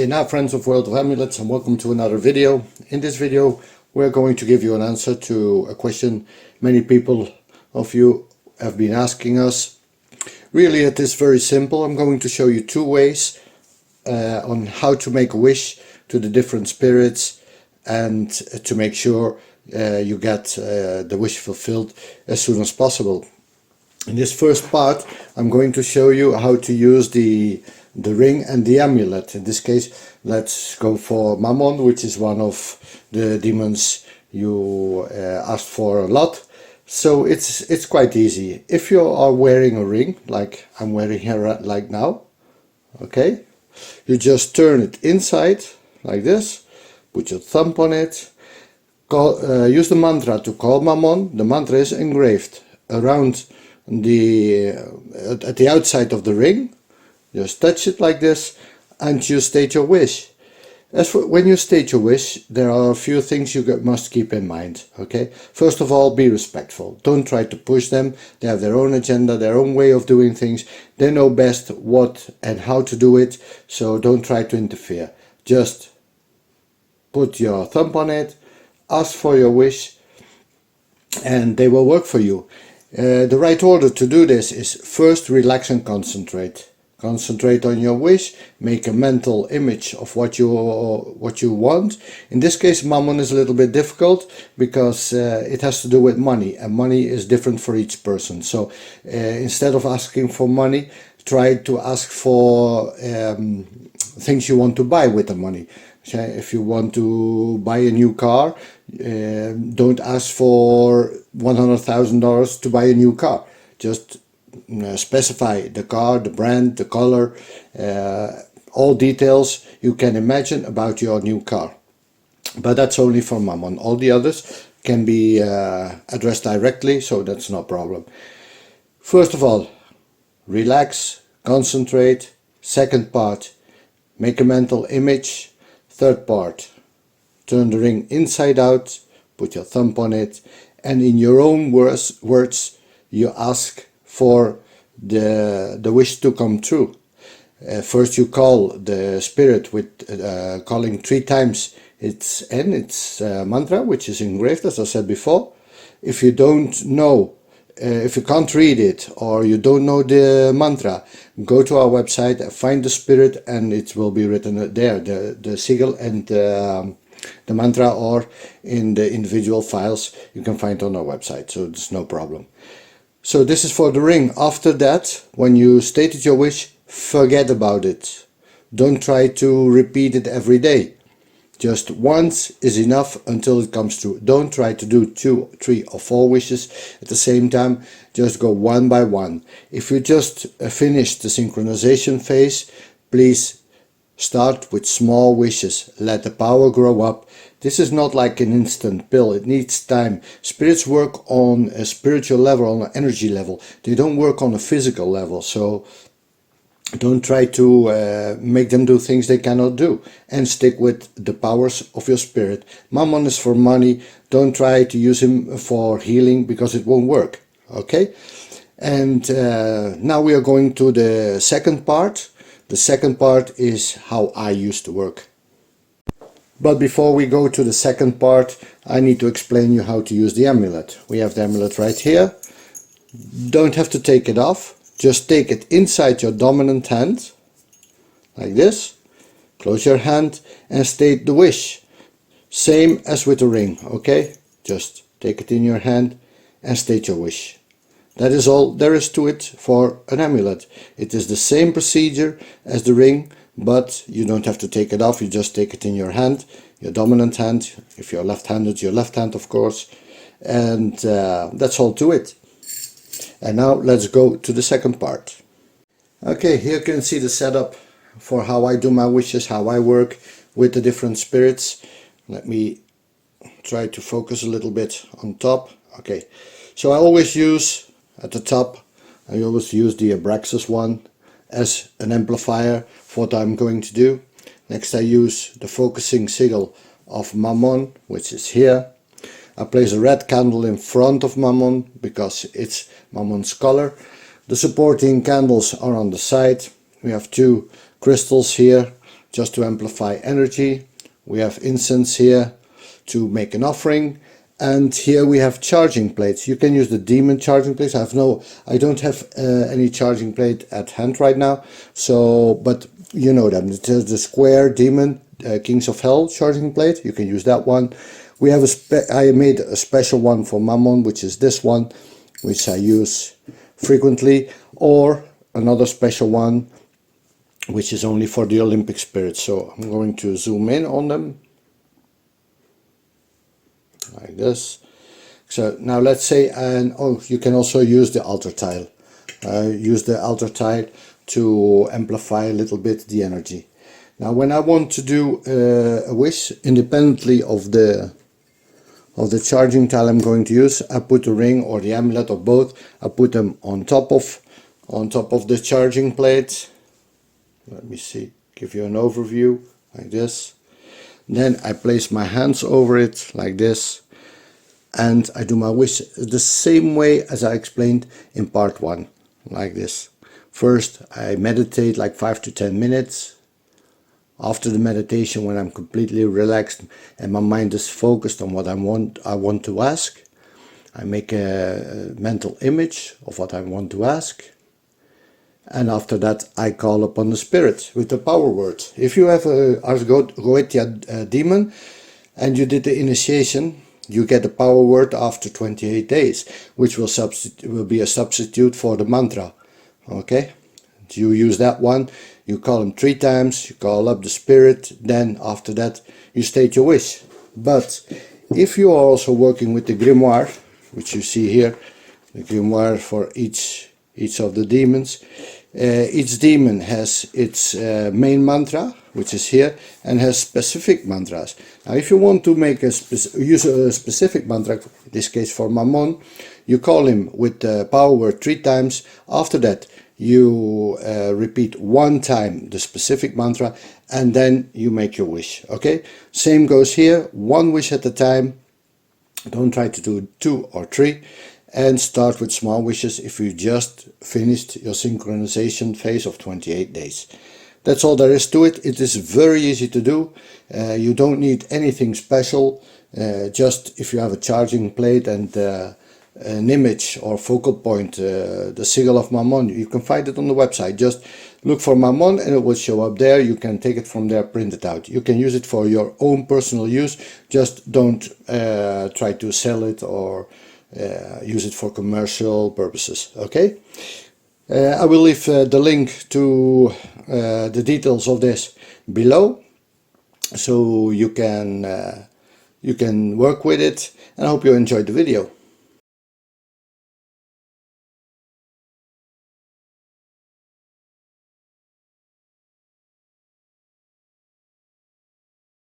Now, friends of World of Amulets, and welcome to another video. In this video we're going to give you an answer to a question many people of you have been asking us. Really, it is very simple. I'm going to show you two ways on how to make a wish to the different spirits and to make sure you get the wish fulfilled as soon as possible. In this first part I'm going to show you how to use the ring and the amulet. In this case, let's go for Mammon, which is one of the demons you asked for a lot. So it's quite easy. If you are wearing a ring, like I'm wearing here like now, okay, you just turn it inside like this, put your thumb on it, use the mantra to call Mammon. The mantra is engraved around at the outside of the ring. Just touch it like this and you state your wish. As for when you state your wish, there are a few things you must keep in mind. Okay, first of all, be respectful. Don't try to push them. They have their own agenda, their own way of doing things. They know best what and how to do it, so don't try to interfere. Just put your thumb on it, ask for your wish, and they will work for you. The right order to do this is first relax and concentrate. Concentrate on your wish, make a mental image of what you want. In this case, Mammon is a little bit difficult because it has to do with money, and money is different for each person. So instead of asking for money, try to ask for things you want to buy with the money. Okay? If you want to buy a new car, don't ask for $100,000 to buy a new car. Just specify the car, the brand, the color, all details you can imagine about your new car. But that's only for Mammon. All the others can be addressed directly, so that's no problem. First of all, relax, concentrate. Second part, make a mental image. Third part, turn the ring inside out, put your thumb on it, and in your own words you ask for the wish to come true. First you call the spirit with calling 3 times its mantra, which is engraved, as I said before. If you don't know, if you can't read it or you don't know the mantra, go to our website, find the spirit, and it will be written there, the sigil and the mantra, or in the individual files you can find on our website, so it's no problem. So this is for the ring. After that, when you stated your wish, forget about it. Don't try to repeat it every day. Just once is enough until it comes true. Don't try to do 2, 3 or 4 wishes at the same time. Just go one by one. If you just finish the synchronization phase, please start with small wishes. Let the power grow up. This is not like an instant pill. It needs time. Spirits work on a spiritual level, on an energy level. They don't work on a physical level. So don't try to make them do things they cannot do. And stick with the powers of your spirit. Mammon is for money. Don't try to use him for healing because it won't work. Okay? And now we are going to the second part. The second part is how I used to work. But before we go to the second part, I need to explain you how to use the amulet. We have the amulet right here. Don't have to take it off. Just take it inside your dominant hand, like this. Close your hand and state the wish. Same as with the ring, okay? Just take it in your hand and state your wish. That is all there is to it for an amulet. It is the same procedure as the ring, but you don't have to take it off. You just take it in your hand, your dominant hand. If you're left-handed, your left hand, of course. And that's all to it. And now let's go to the second part. Okay, here you can see the setup for how I do my wishes, how I work with the different spirits. Let me try to focus a little bit on top. Okay, so I always use at the top, I always use the Abraxas one as an amplifier for what I'm going to do. Next I use the focusing sigil of Mammon, which is here. I place a red candle in front of Mammon because it's Mammon's color. The supporting candles are on the side. We have 2 crystals here, just to amplify energy. We have incense here to make an offering. And here we have charging plates. You can use the demon charging plates. I don't have any charging plate at hand right now. So, but you know them. It's the square demon, Kings of Hell charging plate. You can use that one. We have I made a special one for Mammon, which is this one, which I use frequently, or another special one, which is only for the Olympic spirits. So I'm going to zoom in on them. Like this. So now let's say, and oh, you can also use the altar tile. Use the altar tile to amplify a little bit the energy. Now when I want to do a wish independently of the charging tile I'm going to use, I put the ring or the amulet or both. I put them on top of the charging plate. Let me see, give you an overview like this. Then I place my hands over it like this, and I do my wish the same way as I explained in part 1, like this. First I meditate like 5 to 10 minutes. After the meditation, when I'm completely relaxed and my mind is focused on what I want to ask, I make a mental image of what I want to ask. And after that, I call upon the spirit with the power word. If you have a Ars Goetia demon and you did the initiation, you get the power word after 28 days, which will be a substitute for the mantra. Okay? You use that one, you call him 3 times, you call up the spirit, then after that you state your wish. But if you are also working with the grimoire, which you see here, the grimoire for each of the demons, each demon has its main mantra, which is here, and has specific mantras. Now if you want to make use a specific mantra, in this case for Mammon, you call him with the power word 3 times. After that you repeat 1 time the specific mantra, and then you make your wish. Okay, same goes here, 1 wish at a time. Don't try to do 2 or 3, and start with small wishes if you just finished your synchronization phase of 28 days. That's all there is to it. It is very easy to do. You don't need anything special. Just if you have a charging plate and an image or focal point, the sigil of Mammon, you can find it on the website. Just look for Mammon and it will show up there. You can take it from there, print it out. You can use it for your own personal use. Just don't try to sell it or use it for commercial purposes. Okay, I will leave the link to the details of this below, so you can work with it, and I hope you enjoyed the video.